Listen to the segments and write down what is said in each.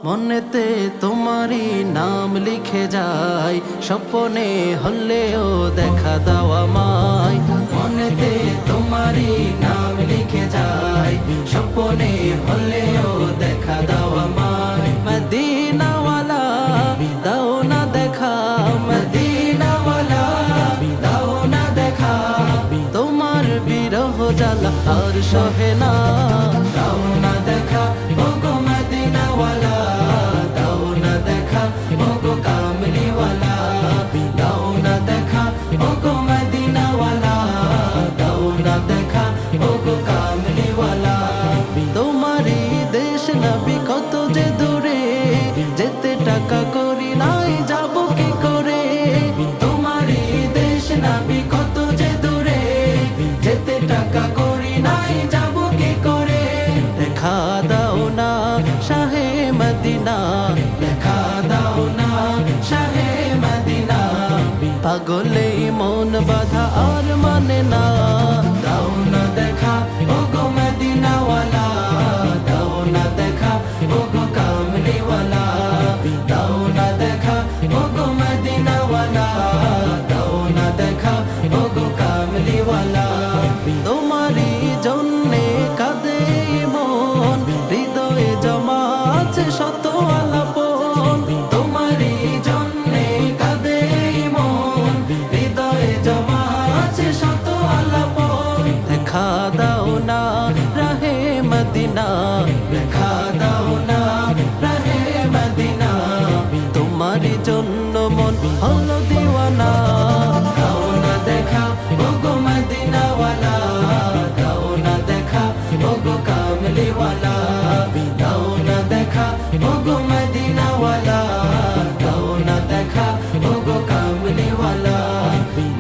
মনেতে তোমারই নাম লিখে যাই, স্বপ্নে হলেও দেখা দাও আমায়। মনেতে তোমারই নাম লিখে যাই, স্বপ্নে হলেও দেখা দাও আমায়। মদিনাওয়ালা দাও না দেখা, মদিনাওয়ালা দাও না দেখা, তোমার বিরহ জ্বালা আর সহে না। দাও না দেখা ওগো মদিনাওয়ালা, দাও না দেখা ওগো কামলিওয়ালা, দাও না দেখা ওগো মদিনাওয়ালা, দাও না দেখা ওগো কামলিওয়ালা। তোমারই দেশ নবী কত যে দূরে, যেতে টাকা করি নাই যাব কি করে। তোমারই দেশ নবী কত যে দূরে, যেতে টাকা করি নাই যাব কি করে। দেখা দাও না শাহে মদিনা, দেখা দাও না শাহে মদিনা, পাগলে মন বাধা আর মানে না। দাও না দেখা ওগো মদিনাওয়ালা, দাও না দেখা ওগো কামলিওয়ালা, দাও না দেখা ওগো মদিনাওয়ালা, দাও না দেখা ওগো কামলিওয়ালা। তোমারই জন্যে কাঁদে মন, হৃদয়ে জমা আছে শত আলাপন। তোমারই জন্যে কাঁদে মন, হৃদয়ে জমা আছে শত আলাপন। দেখা দাও না রাহে মদিনা, দেখা দাও না রাহে মদিনা, তোমারই জন্য মন হলো দিওয়ানা। দাও না দেখা ওগো মদিনাওয়ালা, দাও না দেখা ওগো কামলিওয়ালা, দাও না দেখা ওগো মদিনাওয়ালা, দাও না দেখা ওগো কামলিওয়ালা।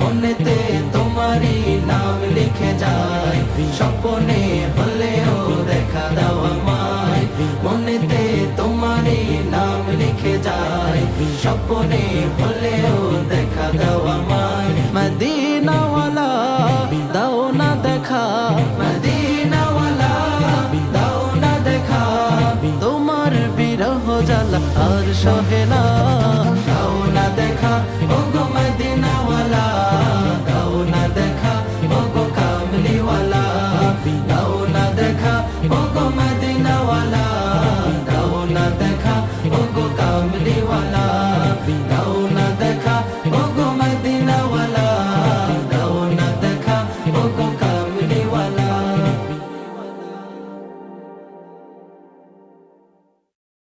মনেতে তোমারই নাম লিখে যায়, স্বপ্নে হলেও দেখা দাও আমায়। মনেতে তোমারই নাম লিখে যায়, স্বপ্নে হলেও দেখা দাও আমায়। মদিনা